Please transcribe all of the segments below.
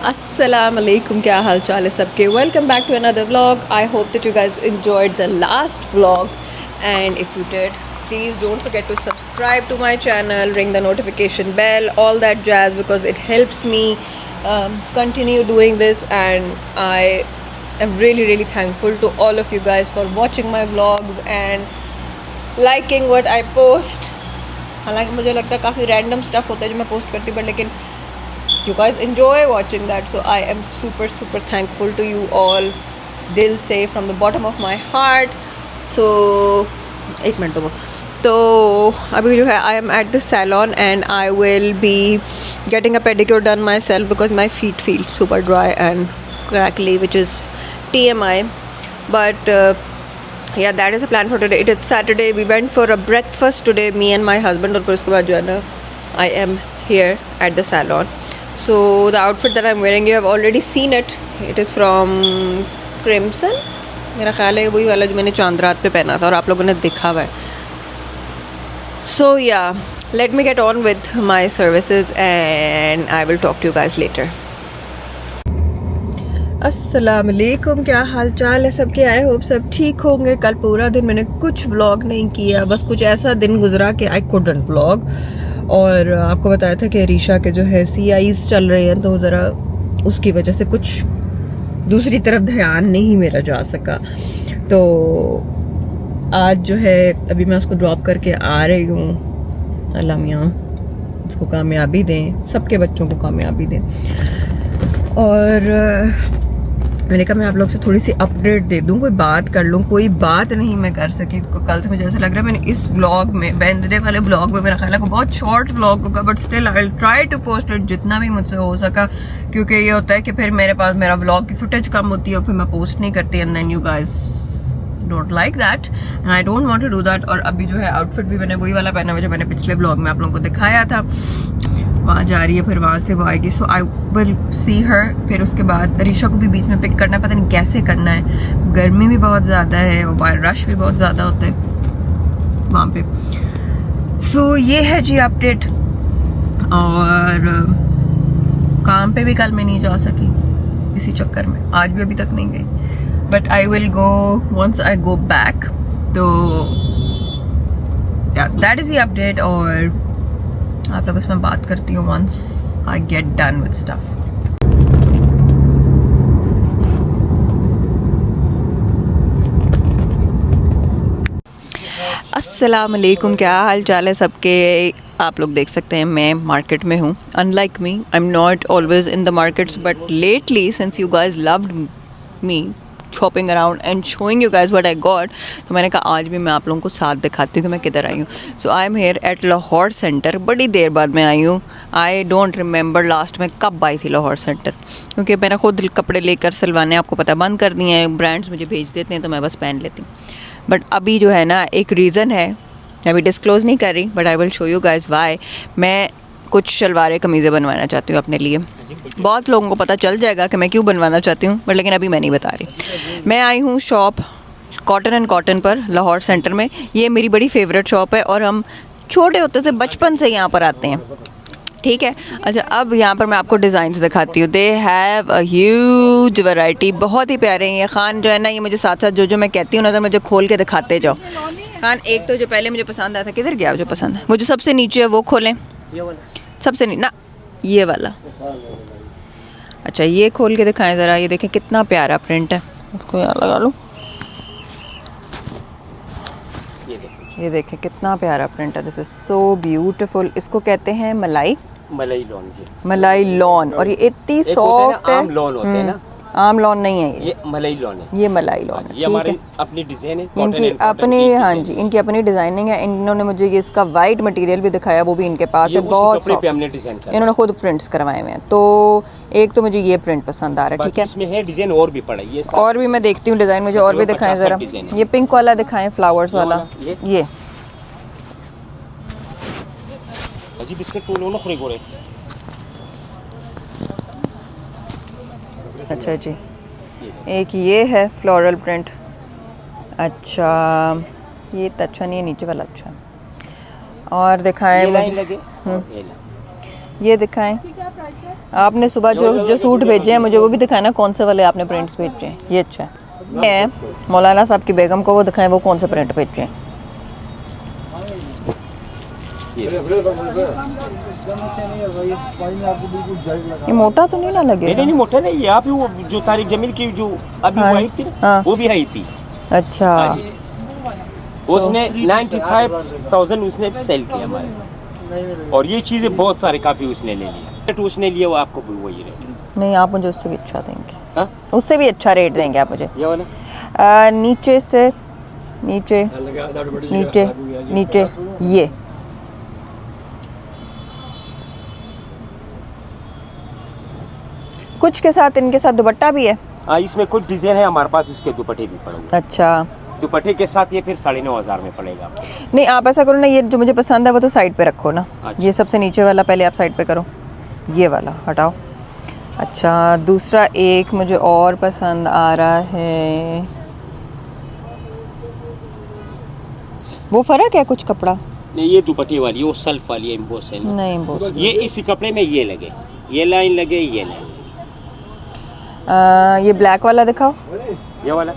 Assalamu alaikum, क्या हाल चाल है सबके. Welcome back to another vlog. I hope that you guys enjoyed the last vlog, and if you did, please don't forget to subscribe to my channel, ring the notification bell, all that jazz, because it helps me continue doing this, and I am really thankful to all of you guys for watching my vlogs and liking what I post. हालांकि मुझे लगता है काफ़ी random stuff होता है जो मैं post करती हूँ, बट लेकिन you guys enjoy watching that, so I am super thankful to you all, दिल से, from the bottom of my heart. So एक मिनट तो अभी जो है I am at the salon and I will be getting a pedicure done myself because my feet feel super dry and crackly, which is TMI, but yeah, that is the plan for today. It is Saturday. We went for a breakfast today, me and my husband, और फिर उसके बाद जो है ना I am here at the salon. So the outfit that I'm wearing, you have already seen it. It is from Crimson. मेरा ख्याल है वही वाला जो मैंने चांद रात पे पहना था और आप लोगों ने देखा हुआ है. So yeah, let me get on with my services and I will talk to you guys later. अस्सलाम वालेकुम, क्या हाल चाल है सबके. आई होप सब ठीक होंगे. कल पूरा दिन मैंने कुछ व्लॉग नहीं किया, बस कुछ ऐसा दिन गुजरा कि आई कुडंट व्लॉग. और आपको बताया था कि रीशा के जो है CIs चल रहे हैं, तो ज़रा उसकी वजह से कुछ दूसरी तरफ ध्यान नहीं मेरा जा सका. तो आज जो है अभी मैं उसको ड्रॉप करके आ रही हूँ. अल्लाह मियाँ उसको कामयाबी दें, सबके बच्चों को कामयाबी दें. और मैंने कहा मैं आप लोग से थोड़ी सी अपडेट दे दूं, कोई बात कर लूं. कोई बात नहीं मैं कर सकी. कल से मुझे ऐसा लग रहा है मैंने इस व्लॉग में, वेडनेसडे वाले व्लॉग में, मेरा ख्याल है बहुत शॉर्ट व्लॉग होगा, but still I will try to post it जितना भी मुझसे हो सका, क्योंकि ये होता है कि फिर मेरे पास मेरा व्लॉग की फुटेज कम होती है और फिर मैं पोस्ट नहीं करती, and then you guys don't like that and I don't want to do that. और अभी जो है आउटफिट भी मैंने वही वाला पहना हुआ जो मैंने पिछले व्लॉग में आप लोगों को दिखाया था. वहाँ जा रही है, फिर वहाँ से वो आएगी. सो आई विल सी हर. फिर उसके बाद रीशा को भी बीच में पिक करना है, पता नहीं कैसे करना है. गर्मी भी बहुत ज़्यादा है और बाहर रश भी बहुत ज़्यादा होता है वहाँ पे. सो ये है जी अपडेट. और काम पे भी कल मैं नहीं जा सकी इसी चक्कर में, आज भी अभी तक नहीं गई, but I will go once I go back. तो दैट इज़ द अपडेट और आप लोग इसमें बात करती हूँ once I get done with stuff. अस्सलाम वालेकुम, क्या हाल चाल है सबके. आप लोग देख सकते हैं मैं मार्केट में हूँ. Unlike me, I am not always in the markets, but lately since you guys loved me shopping around and showing you guys what I got, तो मैंने कहा आज भी मैं आप लोगों को साथ दिखाती हूँ कि मैं किधर आई हूँ. So I am here at Lahore centre. बड़ी देर बाद मैं आई हूँ. आई डोंट रिमेंबर लास्ट में कब आई थी लाहौर सेंटर, क्योंकि मैंने खुद कपड़े लेकर सिलवाने आपको पता बंद कर दिए हैं. ब्रांड्स मुझे भेज देते हैं तो मैं बस पहन लेती हूँ. बट अभी जो है ना एक रीज़न है, अभी डिस्क्लोज़ नहीं कर रही, but I will show you guys why. मैं कुछ शलवारें कमीज़ें बनवाना चाहती हूँ अपने लिए. बहुत लोगों को पता चल जाएगा कि मैं क्यों बनवाना चाहती हूँ, बट लेकिन अभी मैं नहीं बता रही. मैं आई हूँ शॉप कॉटन एंड कॉटन पर लाहौर सेंटर में. ये मेरी बड़ी फेवरेट शॉप है और हम छोटे होते से बचपन से यहाँ पर आते हैं, ठीक है. अच्छा, अब यहाँ पर मैं आपको डिज़ाइन दिखाती हूँ. They have a huge variety, बहुत ही प्यारे हैं. ये खान जो है ना, ये मुझे साथ साथ जो मैं कहती हूँ ना, तो मुझे खोल के दिखाते जाओ. खान एक तो जो पहले मुझे पसंद आया था, किधर गया जो पसंद है, वो जो सबसे नीचे है वो खोलें. सबसे ना ये वाला. अच्छा, ये खोल के दिखाएं ज़रा. ये देखें कितना प्यारा प्रिंट है. उसको यहाँ लगा लो. ये देखें कितना प्यारा प्रिंट है. This is so beautiful. इसको कहते हैं मलाई लॉन. मलाई लॉन. और ये इतनी सॉफ्ट है. आम लॉन होते हैं ना, आम लॉन नहीं है ये मलाई लॉन है. ये मलाई लॉन है. ये हमारी अपनी डिज़ाइन है, इनकी अपनी. हाँ जी, इनकी अपनी डिज़ाइनिंग है. इन्होंने मुझे ये इसका वाइट मटेरियल भी दिखाया, वो भी इनके पास है. बहुत इन्होंने खुद प्रिंट्स करवाए हुए हैं. तो एक तो मुझे ये प्रिंट पसंद आ रहा है, ठीक है. इसमें है डिज़ाइन और भी पड़ा है, और भी मैं देखती हूँ डिज़ाइन. मुझे और भी दिखाएं ज़रा. ये पिंक वाला दिखाएं, फ्लावर्स वाला. ये अच्छा जी. एक ये है फ्लोरल प्रिंट. अच्छा, ये तो अच्छा नहीं है, नीचे वाला अच्छा है. और दिखाएं मुझे. ये दिखाएं। आपने सुबह जो सूट भेजे हैं मुझे वो भी दिखाएं ना, कौन से वाले आपने प्रिंट्स भेजे हैं। ये अच्छा है। मौलाना साहब की बेगम को वो दिखाएं, वो कौन से प्रिंट भेजे हैं। ये मोटा तो नहीं ना लगे? नहीं मोटा नहीं, यहाँ पे वो जो तारिक जमील की जो अभी हाँ, वाइफ थी ना, हाँ। वो भी आई थी। अच्छा, उसने 95,000 उसने सेल किया हमारे साथ, और ये चीज़ें बहुत सारे काफ़ी उसने ले लिया। रेट उसने लिया वो आपको भी वही रेट। नहीं आप मुझे उससे भी अच्छा देंगे। हाँ? उससे भी अच्छा रेट देंगे आप मुझे। ये वाला नीचे से नीचे नीचे नीचे ये कुछ के साथ, इनके साथ दुपट्टा भी है। हाँ, इसमें कुछ डिज़ाइन है हमारे पास, उसके दुपट्टे भी पड़ेंगे। अच्छा, दुपट्टे के साथ ये फिर 9,500 में पड़ेगा आपको। नहीं आप ऐसा करो ना, ये जो मुझे पसंद है वो तो साइड पे रखो ना। अच्छा। ये सबसे नीचे वाला पहले आप साइड पे करो, ये वाला हटाओ। अच्छा, दूसरा एक मुझे और पसंद आ रहा है, वो फ़र्क है कुछ कपड़ा? नहीं, ये दुपट्टे वाली, वो सेल्फ वाली है, एम्बोस है। नहीं बोस, ये इसी कपड़े में ये लगे, ये लाइन लगे, ये लाइन लगे। ये ब्लैक वाला दिखाओ। ये वाला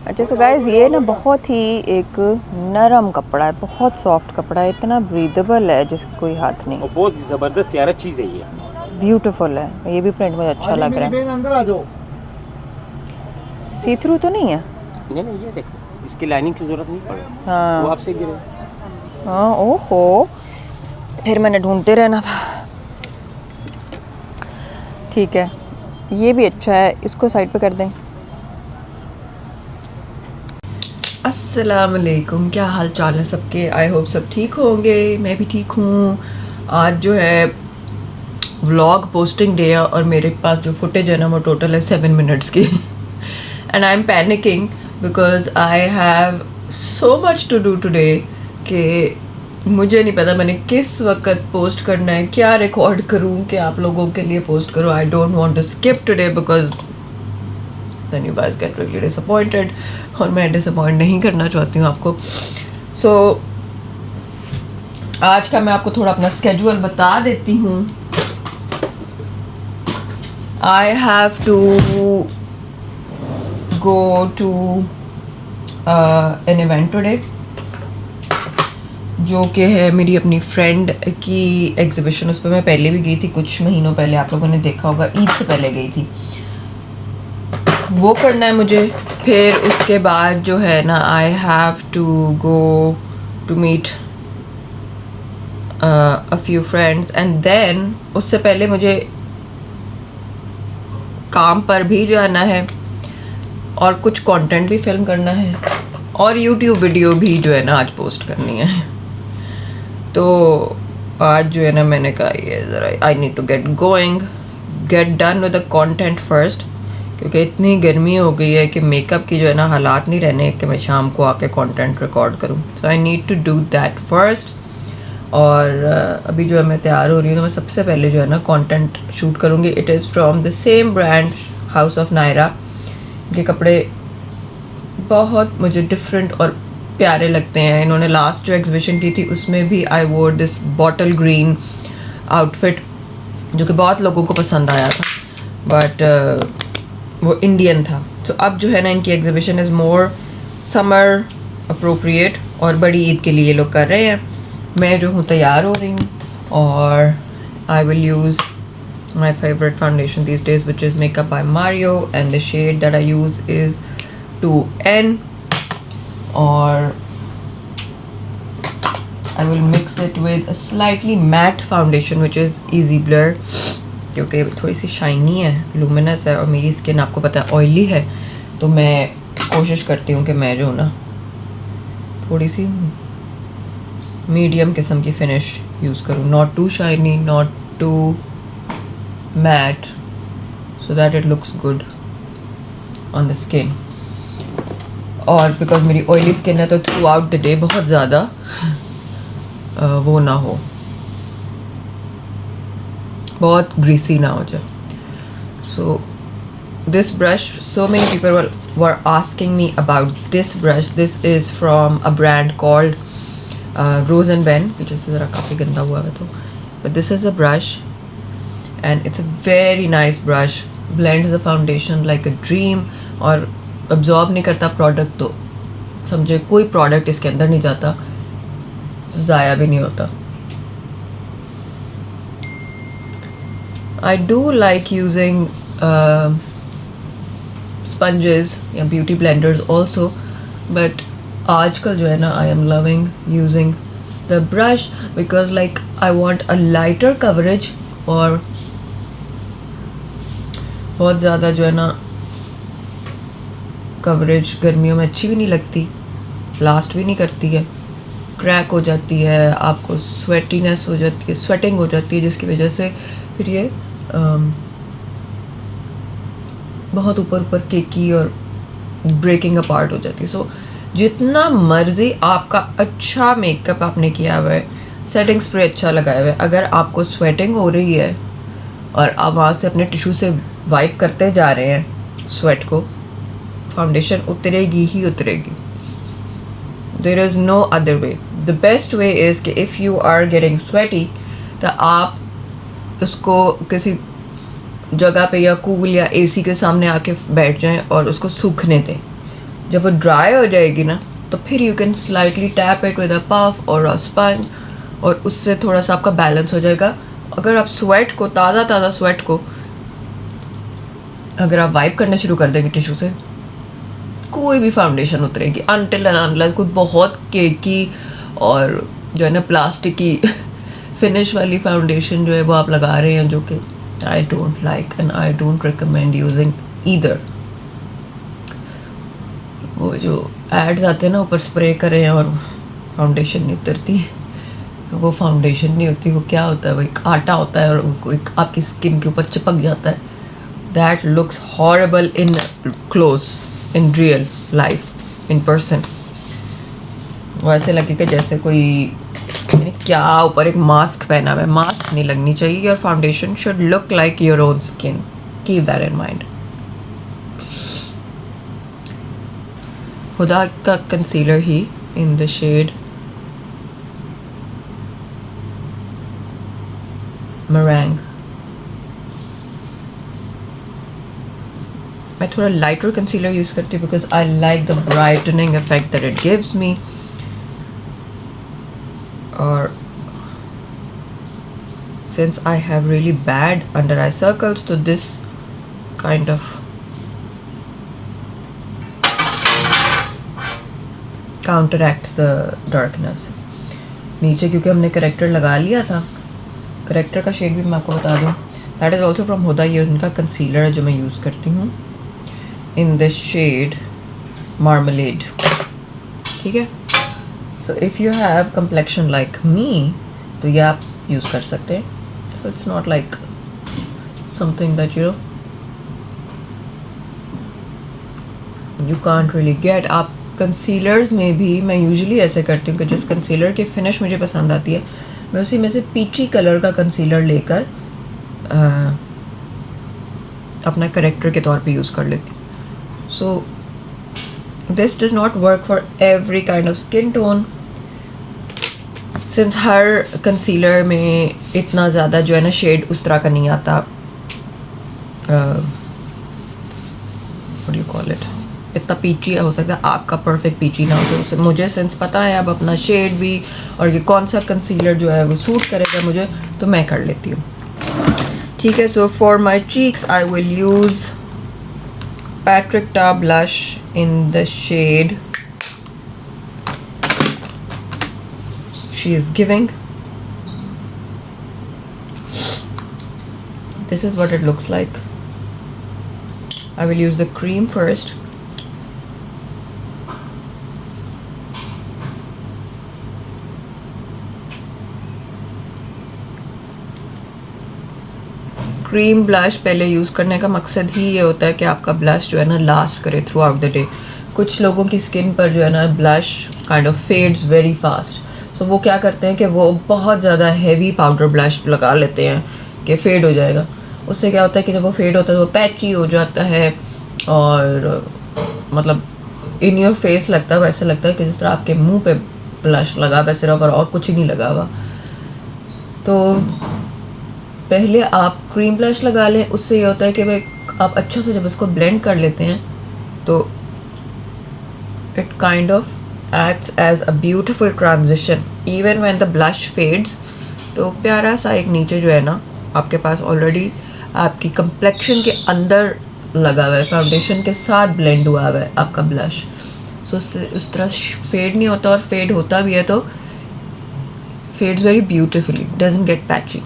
अच्छा, सो गाइस ये ना बहुत ही एक नरम कपड़ा है, बहुत सॉफ्ट कपड़ा है, इतना ब्रीदेबल है जिसका कोई हाथ नहीं। और बहुत ज़बरदस्त प्यारा चीज़ है ये। ब्यूटीफुल है, ये भी प्रिंट मुझे अच्छा लग रहा है। सी थ्रू तो नहीं है? नहीं ये देखो, इसकी लाइनिंग की ज़रूरत नहीं पड़ेगी। हाँ वो आपसे गिरे। हाँ, ओहो, फिर मैंने ढूंढते रहना था। ठीक है, ये भी अच्छा है, इसको साइड पे कर दें। अस्सलाम वालेकुम, क्या हाल चाल है सबके? आई होप सब ठीक होंगे, मैं भी ठीक हूँ। आज जो है व्लॉग पोस्टिंग डे है और मेरे पास जो फुटेज है ना वो टोटल है 7 मिनट्स की। And I am panicking because I have so much to do today कि मुझे नहीं पता मैंने किस वक्त पोस्ट करना है, क्या रिकॉर्ड करूँ कि आप लोगों के लिए पोस्ट करूँ। I don't want to skip today because then you guys get really disappointed, और मैं डिसअपॉइंट नहीं करना चाहती हूँ आपको। सो आज का मैं आपको थोड़ा अपना स्केड्यूल बता देती हूँ। I have to go to an event today, जो कि है मेरी अपनी फ्रेंड की एग्जीबिशन। उस पर मैं पहले भी गई थी, कुछ महीनों पहले, आप लोगों ने देखा होगा, ईद से पहले गई थी। वो करना है मुझे। फिर उसके बाद जो है ना I have to go to meet a few friends, and then उससे पहले मुझे काम पर भी जाना है और कुछ कंटेंट भी फिल्म करना है और यूट्यूब वीडियो भी जो है ना आज पोस्ट करनी है। तो आज जो है ना मैंने कहा ये ज़रा I need to get done with the content first, क्योंकि इतनी गर्मी हो गई है कि मेकअप की जो है ना हालात नहीं रहने कि मैं शाम को आके कंटेंट रिकॉर्ड करूं। So I need to do that first. और अभी जो है मैं तैयार हो रही हूँ, तो मैं सबसे पहले जो है ना कंटेंट शूट करूँगी। It is from the same brand house of Nayra. इनके कपड़े बहुत मुझे डिफरेंट और प्यारे लगते हैं। इन्होंने लास्ट जो एग्जीबिशन की थी उसमें भी आई वोर दिस बॉटल ग्रीन आउटफिट, जो कि बहुत लोगों को पसंद आया था, बट वो इंडियन था। तो अब जो है ना इनकी exhibition is more summer appropriate और बड़ी ईद के लिए लोग कर रहे हैं। मैं जो हूँ तैयार हो रही हूँ और आई will use my favorite foundation these days, which is Makeup by Mario, and the shade that I use is 2N, or I will mix it with a slightly matte foundation which is Easy Blur, क्योंकि थोड़ी सी shiny है, luminous है, और मेरी skin आपको पता है oily है, तो मैं कोशिश करती हूँ कि मैं जो ना थोड़ी सी मीडियम किस्म की फिनिश यूज़ करूँ, not too shiny, not too matte, so that it looks good on the skin. और बिकॉज मेरी ऑयली स्किन है तो थ्रू आउट द डे बहुत ज़्यादा वो ना हो, बहुत ग्रीसी ना हो जाए। सो this brush, so many people were asking me about this brush. This is from a brand called Rose and Ben, which is ज़रा काफ़ी गंदा हुआ है तो, but this is the brush and it's a very nice brush. Blends the foundation like a dream और absorb नहीं करता product, तो समझे कोई product इसके अंदर नहीं जाता, तो ज़ाया भी नहीं होता. I do like using sponges या beauty blenders also, but आजकल जो है ना I am loving using the brush because like I want a lighter coverage और बहुत ज़्यादा जो है ना coverage गर्मियों में अच्छी भी नहीं लगती, last भी नहीं करती है, क्रैक हो जाती है, आपको स्वेटीनेस हो जाती है, स्वेटिंग हो जाती है, जिसकी वजह से फिर ये बहुत ऊपर ऊपर केकी और ब्रेकिंग अपार्ट हो जाती है. सो जितना मर्जी आपका अच्छा मेकअप आपने किया हुआ है, सेटिंग स्प्रे अच्छा लगाया हुआ है, अगर आपको स्वेटिंग हो रही है और आप वहाँ से अपने टिश्यू से वाइप करते जा रहे हैं स्वेट को, फाउंडेशन उतरेगी ही उतरेगी. There is no other way. The best way is कि if you are getting sweaty तो आप उसको किसी जगह पे या कूल या एसी के सामने आके बैठ जाएं और उसको सूखने दें. जब वो ड्राई हो जाएगी ना तो फिर you can slightly tap it with a puff और अ स्पंज और उससे थोड़ा सा आपका बैलेंस हो जाएगा. अगर आप स्वेट को ताज़ा स्वेट को अगर आप वाइप करना शुरू कर देंगे टिश्यू से, कोई भी फाउंडेशन उतरेगी अनटिल एंड अनलेस कोई बहुत केकी और जो है ना प्लास्टिक की फिनिश वाली फाउंडेशन जो है वो आप लगा रहे हैं, जो कि I don't like and I don't recommend using either. वो जो एड्स आते हैं ना ऊपर स्प्रे करें और फाउंडेशन नहीं उतरती, वो फाउंडेशन नहीं होती, वो क्या होता है, वो एक आटा होता है और वो एक आपकी स्किन के ऊपर चिपक जाता है. That looks horrible in close, in real life, in person. वैसे लगेगा जैसे कोई क्या ऊपर एक मास्क पहना हुआ है. मास्क नहीं लगनी चाहिए. Your foundation should look like your own skin. Keep that in mind. Huda का कंसीलर ही इन द शेड मरैंग. मैं थोड़ा लाइटर कंसीलर यूज़ करती हूँ because I like the brightening effect that it gives me. और since I have really bad under eye circles, so this kind of counteracts the darkness. नीचे क्योंकि हमने character लगा लिया था, करेक्टर का शेड भी मैं आपको बता दूँ, दैट इज़ ऑल्सो फ्रॉम हुदा. ये उनका कंसीलर है जो मैं यूज़ करती हूँ इन दिस शेड मार्मलेड. ठीक है. So if you have complexion like me, तो ये आप यूज़ कर सकते हैं. So it's not like something that you can't really get. आप कंसीलर्स में भी मैं यूजुअली ऐसे करती हूँ कि जिस कंसीलर की फिनिश मुझे पसंद आती है मैं उसी में से पीची कलर का कंसीलर लेकर अपना करेक्टर के तौर पे यूज़ कर लेती हूँ. So this does not work for every kind of skin tone. Since her concealer में इतना ज़्यादा जो है ना शेड उस तरह का नहीं आता, what do you call it, इतना पीची हो सकता है आपका परफेक्ट पीची ना हो. तो मुझे सिंस पता है अब अपना शेड भी और ये कौन सा कंसीलर जो है वो सूट करेगा मुझे, तो मैं कर लेती हूँ. ठीक है. So for my cheeks I will use Patrick Ta blush in the shade she is giving. This is what it looks like. I will use the cream first. Cream blush पहले यूज़ करने का मकसद ही ये होता है कि आपका blush जो है ना लास्ट करे थ्रू आउट द डे. कुछ लोगों की स्किन पर जो है ना blush kind of fades very fast. So वो क्या करते हैं कि वो बहुत ज़्यादा हैवी पाउडर ब्लश लगा लेते हैं कि फेड हो जाएगा. उससे क्या होता है कि जब वो फेड होता है तो वो पैची हो जाता है और मतलब इन योर फेस लगता है, वैसे लगता है कि जिस तरह आपके मुंह पे ब्लश लगा हुआ है सिर्फ और कुछ ही नहीं लगा हुआ। तो पहले आप क्रीम ब्लश लगा लें, उससे ये होता है कि भाई आप अच्छा से जब इसको ब्लेंड कर लेते हैं तो it kind of acts as a beautiful transition even when the blush fades। तो प्यारा सा एक नीचे जो है ना आपके पास ऑलरेडी आपकी complexion के अंदर लगा हुआ है, फाउंडेशन के साथ ब्लेंड हुआ हुआ है आपका ब्लश। सो उस तरह फेड नहीं होता, और फेड होता भी है तो fades very beautifully, doesn't get patchy.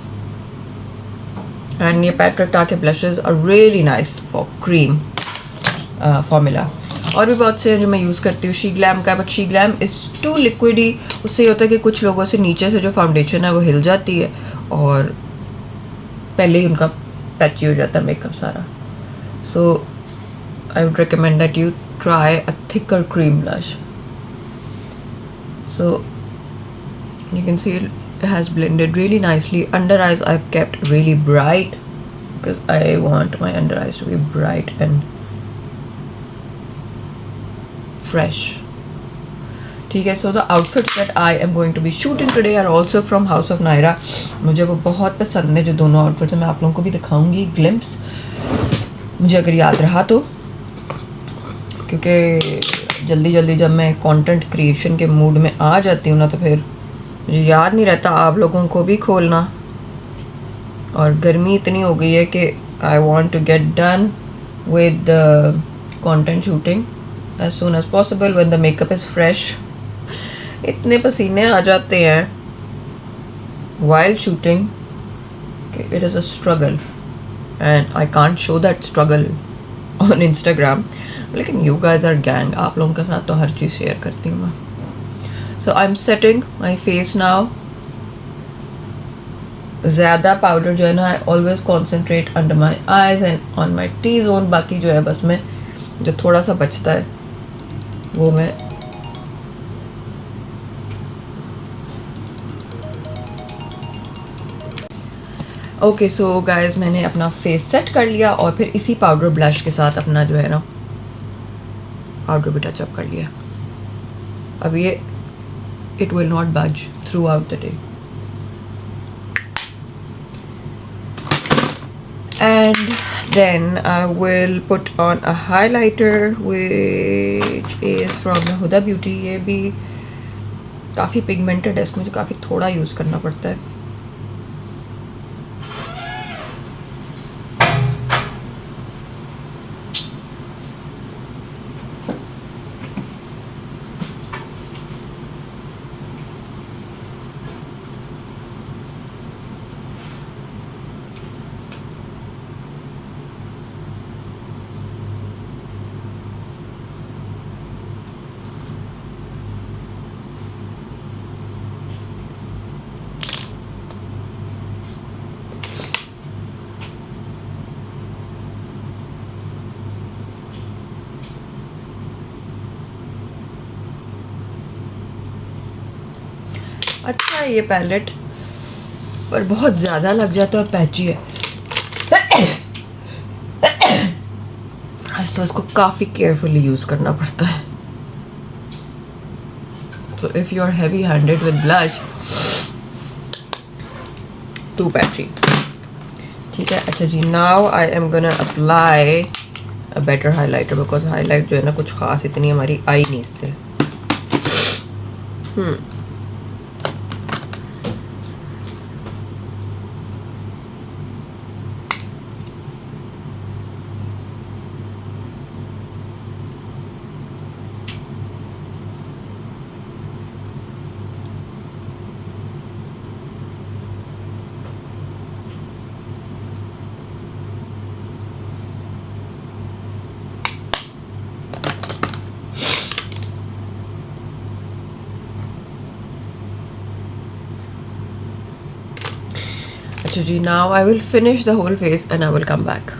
And ये पैट्रिक टाके blushes are really nice for cream formula. और भी बहुत से हैं जो मैं यूज़ करती हूँ शी ग्लैम का, but She Glam is too liquidy. उससे ये होता है कि कुछ लोगों से नीचे से जो फाउंडेशन है वो हिल जाती है और पहले ही उनका पैची हो जाता है मेकअप सारा। So I would recommend that you try a thicker cream blush. So you can see it has blended really nicely. Under eyes I've kept really bright because I want my under eyes to be bright and fresh. ठीक है, so the outfits that I am going to be shooting today are also from House of Naira. मुझे वो बहुत पसंद है जो दोनों outfits हैं, मैं आप लोगों को भी दिखाऊंगी glimpse, मुझे अगर याद रहा तो, क्योंकि जल्दी जल्दी जब मैं कंटेंट क्रिएशन के मूड में आ जाती हूँ ना तो फिर मुझे याद नहीं रहता आप लोगों को भी खोलना। और गर्मी इतनी हो गई है कि I want to get done with the content shooting as soon as possible when the makeup is fresh. इतने पसीने आ जाते हैं वाइल शूटिंग कि it is a struggle and I can't show that struggle on Instagram, लेकिन you guys are gang, आप लोगों के साथ तो हर चीज़ शेयर करती हूँ मैं। So I'm setting my face now. ज़्यादा पाउडर जो है ना I always concentrate under my eyes and on my T-zone। बाकी जो है बस मैं जो थोड़ा सा बचता है वो मैं ओके। सो गाइज मैंने अपना फेस सेट कर लिया और फिर इसी पाउडर ब्लश के साथ अपना जो है ना पाउडर भी टचअप कर लिया। अब ये it will not budge throughout the day. And then I will put on a highlighter which is from Huda Beauty। ये भी काफ़ी पिगमेंटेड है, इसको मुझे काफ़ी थोड़ा यूज़ करना पड़ता है। अच्छा है ये पैलेट, पर बहुत ज़्यादा लग जाता है और पैची है तो इसको काफ़ी केयरफुली यूज़ करना पड़ता है। So if you are heavy handed with blush, too patchy। ठीक है, अच्छा जी, now I am gonna apply a better highlighter because highlight जो है ना कुछ ख़ास इतनी हमारी आई नहीं इससे। अच्छा जी, now I will finish the whole face and I will come back.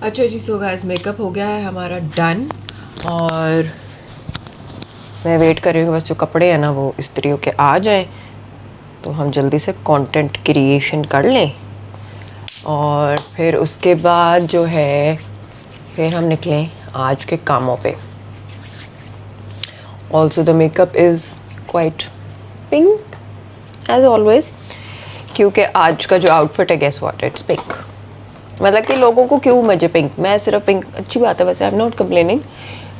अच्छा जी, सो गाइस मेकअप हो गया है हमारा डन और मैं वेट कर रही हूँ कि बस जो कपड़े हैं ना वो इस्त्री होके आ जाएं तो हम जल्दी से कंटेंट क्रिएशन कर लें और फिर उसके बाद जो है फिर हम निकले आज के कामों पे. Also the makeup is quite pink as always, क्योंकि आज का जो आउटफिट है गेस व्हाट, इट्स पिंक. मतलब कि लोगों को क्यों मजे पिंक, मैं सिर्फ पिंक, अच्छी बात है वैसे, आई एम नॉट कंप्लेनिंग,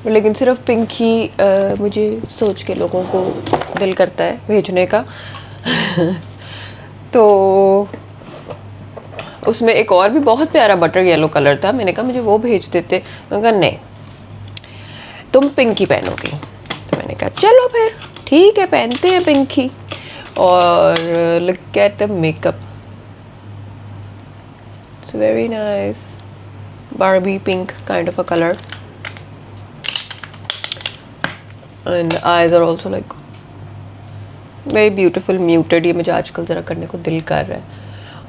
लेकिन सिर्फ पिंक ही मुझे सोच के लोगों को दिल करता है भेजने का. तो उसमें एक और भी बहुत प्यारा बटर येलो कलर था, मैंने कहा मुझे वो भेज देते, मैंने कहा नहीं तुम पिंक ही पहनोगी. तो मैंने कहा चलो फिर ठीक है पहनते हैं पिंक ही. और look at the makeup, it's very nice, Barbie pink kind of a colour. And eyes are also like very beautiful muted. ये मुझे आजकल ज़रा करने को दिल कर रहा है.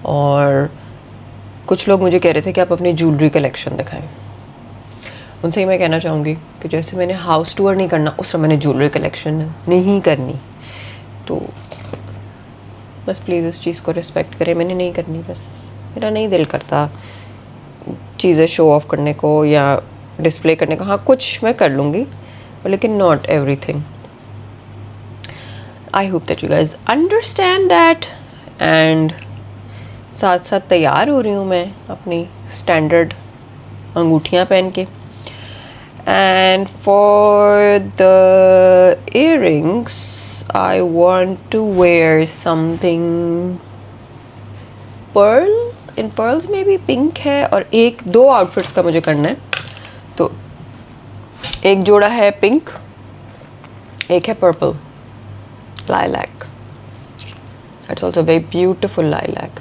और कुछ लोग मुझे कह रहे थे कि आप अपनी ज्वेलरी कलेक्शन दिखाएं. उनसे ही मैं कहना चाहूँगी कि जैसे मैंने हाउस टूर नहीं करना, उस समय मैंने ज्वेलरी कलेक्शन नहीं करनी. तो बस प्लीज़ इस चीज़ को रिस्पेक्ट करें, मैंने नहीं करनी. बस मेरा नहीं दिल करता चीज़ें शो ऑफ करने को या डिस्प्ले करने को. हाँ कुछ मैं कर लूँगी लेकिन not everything. I hope that you guys understand that. And साथ साथ तैयार हो रही हूँ मैं अपनी स्टैंडर्ड अंगूठियाँ पहन के. And for the earrings I want to wear something pearl, इन पर्ल्स में भी पिंक है. और एक दो आउटफिट्स का मुझे करना है. तो एक जोड़ा है पिंक, एक है purple lilac. That's also very beautiful lilac.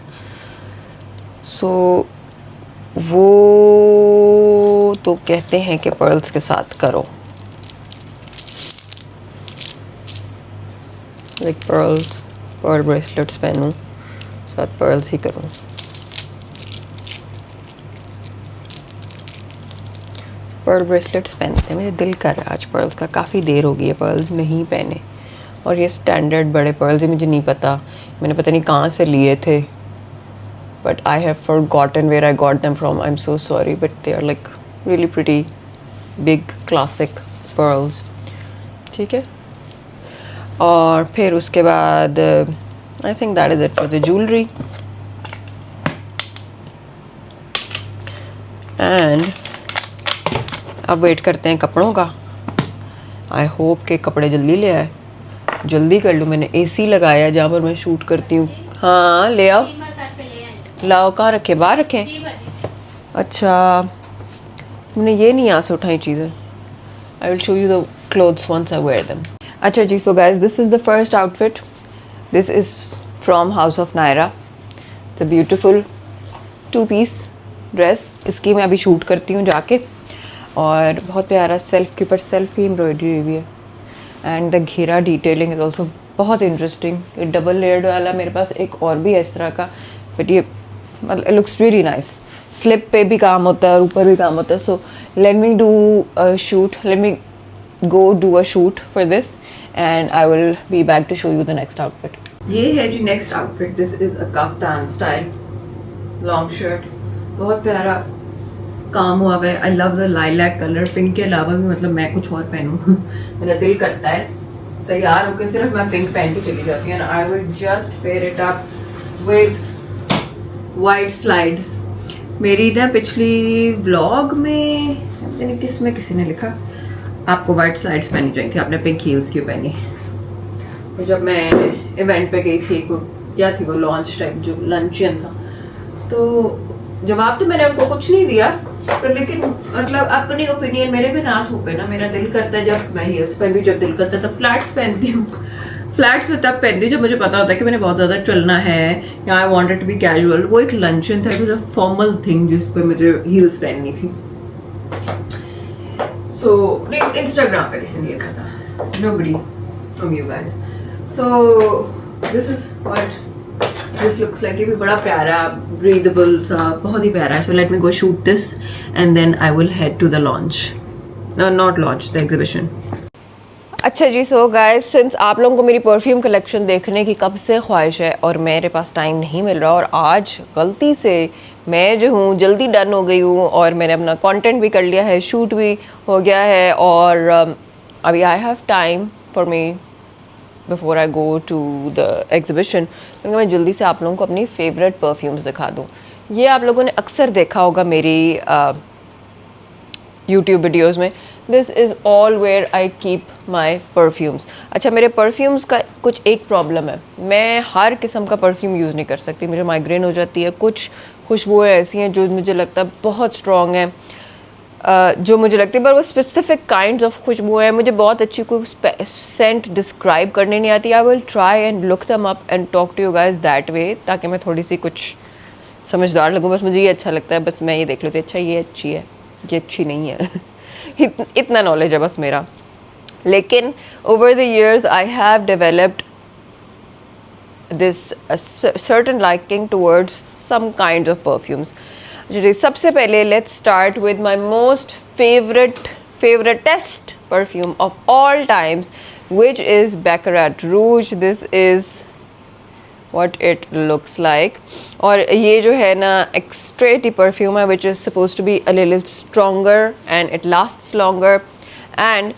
So वो तो कहते हैं कि पर्ल्स के साथ करो, लाइक पर्ल ब्रेसलेट्स पहनूं, साथ पर्ल्स ही करूं. पर्ल ब्रेसलेट्स पहनते हैं, मेरे दिल कर रहा है आज पर्ल्स का. काफ़ी देर हो गई है पर्ल्स नहीं पहने. और ये स्टैंडर्ड बड़े पर्ल्स ही मुझे नहीं पता, मैंने पता नहीं कहाँ से लिए थे. But I have forgotten where I got them from. I am so sorry but they are like really pretty big classic pearls. ठीक है. और फिर उसके बाद I think that is it for the jewellery. And अब wait करते हैं कपड़ों का. आई होप के कपड़े जल्दी ले आए, जल्दी कर लूँ. मैंने एसी लगाया जहाँ पर मैं शूट करती हूँ. हाँ ले आओ, लाओ. कहाँ रखे, बाहर रखे. अच्छा मैंने ये नहीं यहाँ से उठाई चीज़ें. I will show you the clothes once I wear them. अच्छा जी, so guys this is the first outfit. This is from house of Nayra. It's a beautiful 2-piece dress. इसकी मैं अभी शूट करती हूँ जाके. और बहुत प्यारा सेल्फ के ऊपर सेल्फ ही एम्ब्रॉयडरी हुई है. एंड द घेरा डिटेलिंग इज़ ऑल्सो बहुत इंटरेस्टिंग. ये डबल लेयर्ड वाला मेरे पास एक और भी है इस तरह का, बट ये मतलब लुक्स रियली नाइस. स्लिप पे भी काम होता है और ऊपर भी काम होता है. So let me do a shoot, let me go do a shoot for this and I will be back to show you the next outfit. ये है जी next outfit. This is a kaftan style long shirt. बहुत प्यारा काम हुआ है. I love the lilac colour. Pink के अलावा भी मतलब मैं कुछ और पहनूं मेरा दिल करता है. तैयार होकर सिर्फ मैं पिंक पहन के चली जाती हूँ. I will just pair it up with white slides. मेरी ना पिछली व्लॉग में पता नहीं किस में किसी ने लिखा आपको वाइट स्लाइड्स पहनी चाहिए थी, आपने पिंक हील्स क्यों पहनी. और जब मैं इवेंट पे गई थी, क्या थी वो लॉन्च टाइप जो लंचियन था, तो जवाब तो मैंने उनको कुछ नहीं दिया. तो लेकिन मतलब अपनी ओपिनियन मेरे भी ना थोपे ना. मेरा दिल करता है जब मैं हील्स पहनती हूँ, जब दिल करता है तब फ्लैट्स पहनती हूँ. फ्लैट्स में तब पहनती हूँ जब मुझे पता होता है कि मैंने बहुत ज़्यादा चलना है या I wanted to be casual. वो एक लंचन था, it was a formal thing जिस पे मुझे हील्स पहननी थी. सो इंस्टाग्राम पे किसी ने लिखा था, nobody from you guys. So this is what this looks like. ये भी बड़ा प्यारा ब्रीदेबल सा, बहुत ही प्यारा है. So let me go shoot this and then I will head to the launch, not launch, the exhibition. अच्छा जी, सो गाइस सिंस आप लोगों को मेरी परफ्यूम कलेक्शन देखने की कब से ख्वाहिश है और मेरे पास टाइम नहीं मिल रहा, और आज गलती से मैं जो हूँ जल्दी डन हो गई हूँ और मैंने अपना कंटेंट भी कर लिया है, शूट भी हो गया है और अभी I have time for me before I go to the exhibition, क्योंकि मैं जल्दी से आप लोगों को अपनी फेवरेट परफ्यूम्स दिखा दूँ। ये आप लोगों ने अक्सर देखा होगा मेरी यूट्यूब वीडियोज़ में। This is all where I keep my perfumes. अच्छा, मेरे परफ्यूम्स का कुछ एक प्रॉब्लम है, मैं हर किस्म का परफ्यूम यूज़ नहीं कर सकती, मुझे माइग्रेन हो जाती है। कुछ खुशबुएँ ऐसी हैं जो मुझे लगता है बहुत स्ट्रॉन्ग हैं, जो मुझे लगती है, पर वो स्पेसिफिक काइंड्स ऑफ खुशबुएँ हैं। मुझे बहुत अच्छी कोई सेंट डिस्क्राइब करने नहीं आती। I will try and look them up and talk to you guys that way, ताकि मैं थोड़ी सी कुछ समझदार लगूँ। बस मुझे ये अच्छा लगता है, बस मैं ये देख लेती, अच्छा ये अच्छी है, ये अच्छी नहीं है। इतना नॉलेज है बस मेरा। लेकिन over the years I have developed this certain liking towards some kind of perfumes. सबसे पहले let's start with my most favouritest perfume of all times, which is Baccarat Rouge. This is what it looks like, और ये जो है ना एक्सट्रेटी perfume है, which is supposed to be a little stronger and it lasts longer and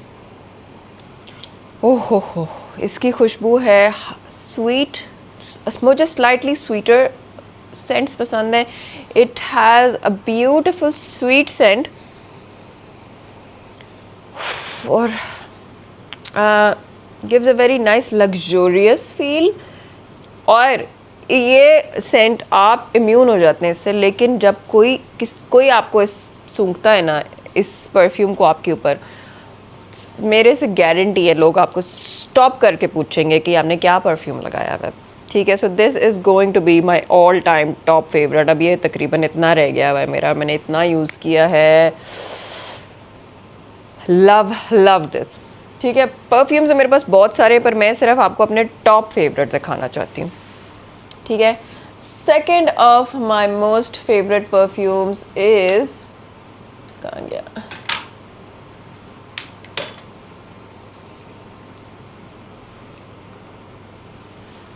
ओह हो, इसकी खुशबू है स्वीट, मुझे स्लाइटली स्वीटर सेंट्स पसंद है। It has a beautiful sweet scent और gives a very nice luxurious feel. और ये सेंट आप इम्यून हो जाते हैं इससे, लेकिन जब कोई आपको सूंघता है ना इस परफ्यूम को आपके ऊपर, मेरे से गारंटी है लोग आपको स्टॉप करके पूछेंगे कि आपने क्या परफ्यूम लगाया हुआ है। ठीक है, so this is going to be my all time top favourite. अब ये तकरीबन इतना रह गया हुआ है मेरा, मैंने इतना यूज़ किया है। Love this. ठीक है, परफ्यूम्स मेरे पास बहुत सारे, पर मैं सिर्फ आपको अपने टॉप फेवरेट दिखाना चाहती हूँ। ठीक है, second of my most favourite perfumes is, कहाँ गया,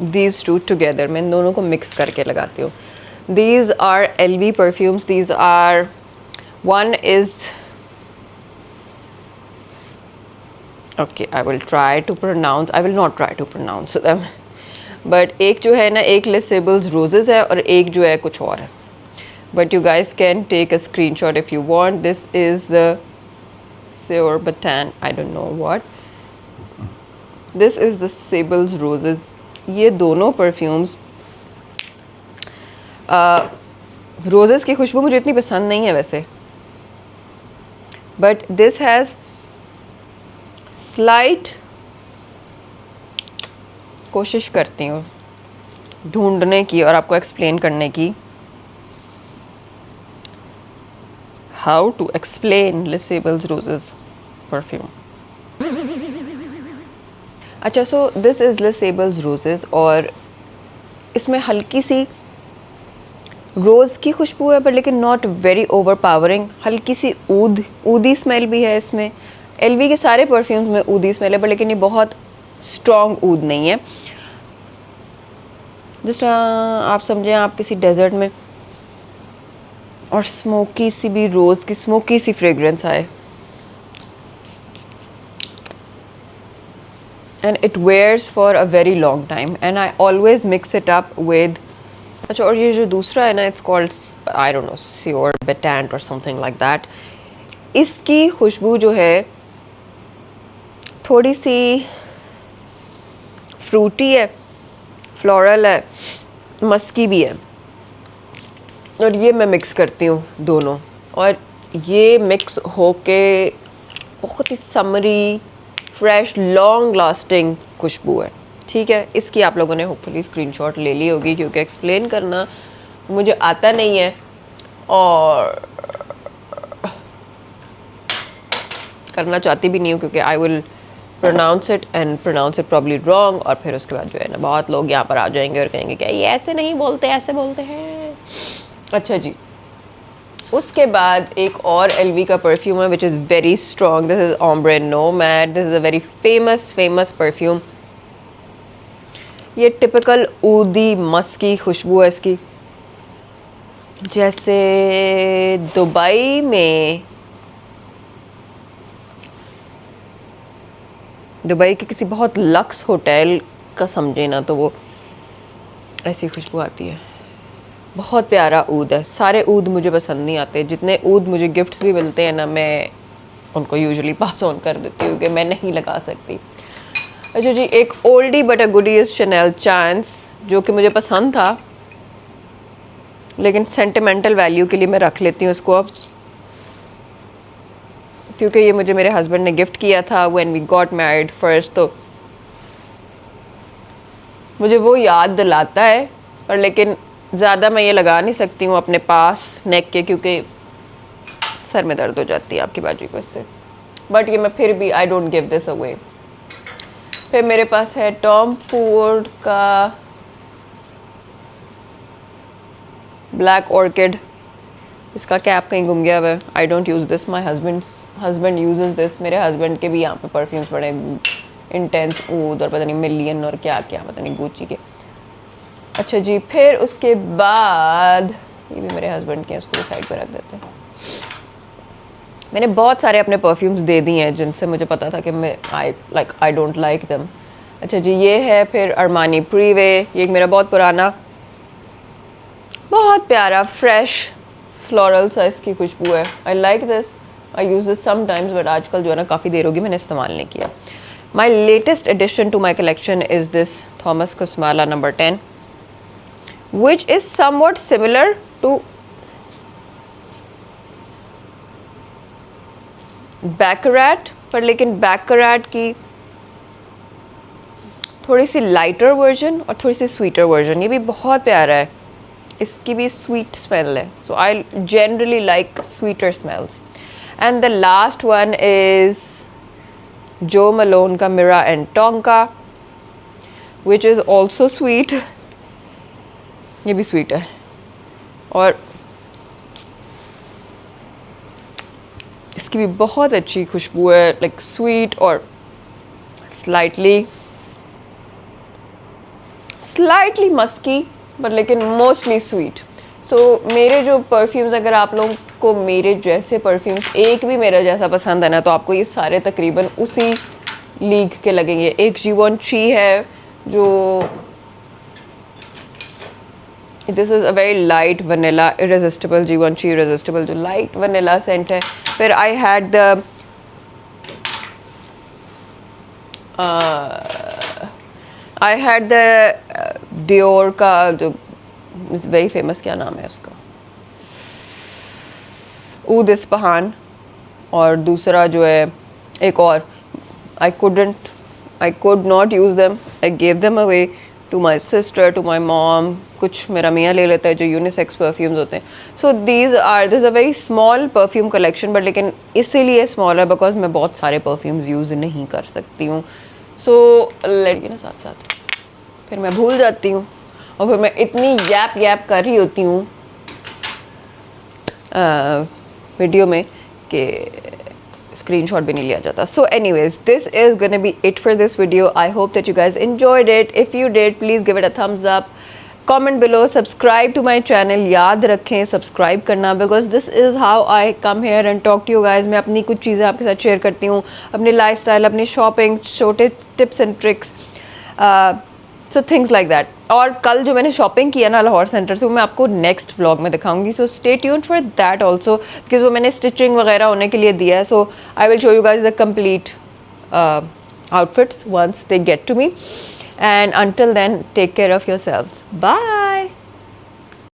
दीज टू टुगेदर, मैं इन दोनों को मिक्स करके लगाती हूँ। These are LV perfumes. These are, one is, okay, I will not try to pronounce them, but एक जो है ना, एक Les Sable Roses है और एक जो है कुछ और है, but you guys can take a screenshot if you want. This is the Seur Batan, I don't know what, this is the Sable Roses. ये दोनों परफ्यूम्स, रोजेस की खुशबू मुझे इतनी पसंद नहीं है वैसे, but this has स्लाइट, कोशिश करती हूँ ढूंढने की और आपको एक्सप्लेन करने की, how to explain Les Sable Roses perfume. अच्छा, so this is Les Sable Roses और इसमें हल्की सी रोज़ की खुशबू है, पर लेकिन नॉट वेरी ओवर पावरिंग। हल्की सी ऊदी स्मेल भी है इसमें। LV के सारे परफ्यूम्स में ऊदी स्मेल है, पर लेकिन ये बहुत स्ट्रॉन्ग ऊद नहीं है। जिस तरह आप समझें आप किसी डेजर्ट में और स्मोकी सी भी रोज़ की स्मोकी सी फ्रेगरेंस आए, and it wears for a very long time and I always mix it up with, अच्छा, और ये जो दूसरा है ना, it's called, I don't know, Seur Batan और समथिंग लाइक दैट। इसकी खुशबू जो है थोड़ी सी फ्रूटी है, फ्लोरल है, मस्की भी है, और ये मैं मिक्स करती हूँ दोनों, और ये मिक्स होके बहुत ही समरी, फ्रेश, लॉन्ग लास्टिंग खुशबू है। ठीक है, इसकी आप लोगों ने होपफुली स्क्रीनशॉट ले ली होगी, क्योंकि एक्सप्लेन करना मुझे आता नहीं है और करना चाहती भी नहीं हूँ, क्योंकि I will pronounce it probably wrong, और फिर उसके बाद जो है ना बहुत लोग यहाँ पर आ जाएंगे और कहेंगे क्या ये ऐसे नहीं बोलते, ऐसे बोलते हैं। अच्छा जी, उसके बाद एक और LV का परफ्यूम है which is very strong. This is Ombre Nomad। This is a very famous perfume. ये टिपिकल ऊदी मस्क की खुशबू है इसकी, जैसे दुबई में, दुबई के किसी बहुत लक्स होटल का समझे ना, तो वो ऐसी खुशबू आती है। बहुत प्यारा ऊद है। सारे ऊद मुझे पसंद नहीं आते। जितने ऊद मुझे गिफ्ट्स भी मिलते हैं ना, मैं उनको यूजुअली पास ऑन कर देती हूँ कि मैं नहीं लगा सकती। अच्छा जी, एक oldie but a goodie is Chanel Chance, जो कि मुझे पसंद था लेकिन सेंटिमेंटल वैल्यू के लिए मैं रख लेती हूँ उसको अब, क्योंकि ये मुझे मेरे हस्बैंड ने गिफ्ट किया था when we got married first. तो मुझे वो याद दिलाता है, पर लेकिन ज़्यादा मैं ये लगा नहीं सकती हूँ अपने पास नेक के, क्योंकि सर में दर्द हो जाती है आपकी बाजू को इससे। बट ये मैं फिर भी I don't give this away. फिर मेरे पास है टॉम फोर्ड का ब्लैक ऑर्किड। इसका कैप कहीं गुम गया हुआ है। I don't use this, my husband uses this. मेरे हस्बैंड के भी यहाँ पे परफ्यूम्स बड़े इंटेंस ऊद और पता नहीं मिलियन और क्या क्या, पता नहीं गुच्ची के। अच्छा जी, फिर उसके बाद ये भी मेरे हस्बैंड के हैं, उसको भी साइड पर रख देते हैं। मैंने बहुत सारे अपने परफ्यूम्स दे दिए हैं जिनसे मुझे पता था कि मैं आई डोंट लाइक देम। अच्छा जी, ये है फिर अरमानी प्रीवे। ये एक मेरा बहुत पुराना, बहुत प्यारा फ्रेश फ्लोरल सा इसकी खुशबू है। I like this, I use this sometimes, but आजकल जो है ना काफ़ी देर होगी मैंने इस्तेमाल नहीं किया। My latest addition to my collection is this Thomas Kosmala number 10, which is something similar to Baccarat, पर लेकिन बैकरैट की थोड़ी सी लाइटर वर्जन और थोड़ी सी स्वीटर वर्जन। ये भी बहुत प्यारा है, इसकी भी स्वीट स्मेल है। So I generally like sweeter smells. And the last one is Jo Malone का myrrh and tonka, which is also sweet. ये भी स्वीट है और इसकी भी बहुत अच्छी खुशबू है, लाइक स्वीट और स्लाइटली मस्की, बट लेकिन मोस्टली स्वीट। सो मेरे जो परफ्यूम्स, अगर आप लोगों को मेरे जैसे परफ्यूम्स एक भी मेरा जैसा पसंद है ना, तो आपको ये सारे तकरीबन उसी लीग के लगेंगे। एक जीवनची है जो this is a very light vanilla irresistible, Givenchy irresistible जो लाइट वनीला सेंट है। फिर आई हैड द डियोर का जो इज़ वेरी फेमस, क्या नाम है उसका, ऊद इस्पहान। और दूसरा जो है एक और, I could not use them, I gave them away to my sister, to my mom. कुछ मेरा मियाँ ले लेता है जो यूनिसेक्स परफ्यूम्स होते हैं। So this a very small perfume collection, but लेकिन इसीलिए स्मॉल है बिकॉज मैं बहुत सारे परफ्यूम्स यूज़ नहीं कर सकती हूँ। सो लड़की ना साथ साथ फिर मैं भूल जाती हूँ और फिर मैं इतनी यैप कर रही होती हूँ वीडियो में कि स्क्रीनशॉट भी नहीं लिया जाता. So anyways, this is gonna be it for this video. I hope that you guys enjoyed it. If you did, please give it a thumbs up. Comment below, subscribe to my channel. याद रखें subscribe करना, because this is how I come here and talk to you guys. मैं अपनी कुछ चीज़ें आपके साथ share करती हूँ, अपनी lifestyle, अपनी shopping, छोटे tips and tricks. So things like that. और कल जो मैंने शॉपिंग किया ना लाहौर सेंटर से, वो मैं आपको नेक्स्ट व्लॉग में दिखाऊंगी. So stay tuned for that also, because वो मैंने स्टिचिंग वगैरह होने के लिए दिया है. So I will show you guys the complete outfits once they get to me. And until then, take care of yourselves. Bye.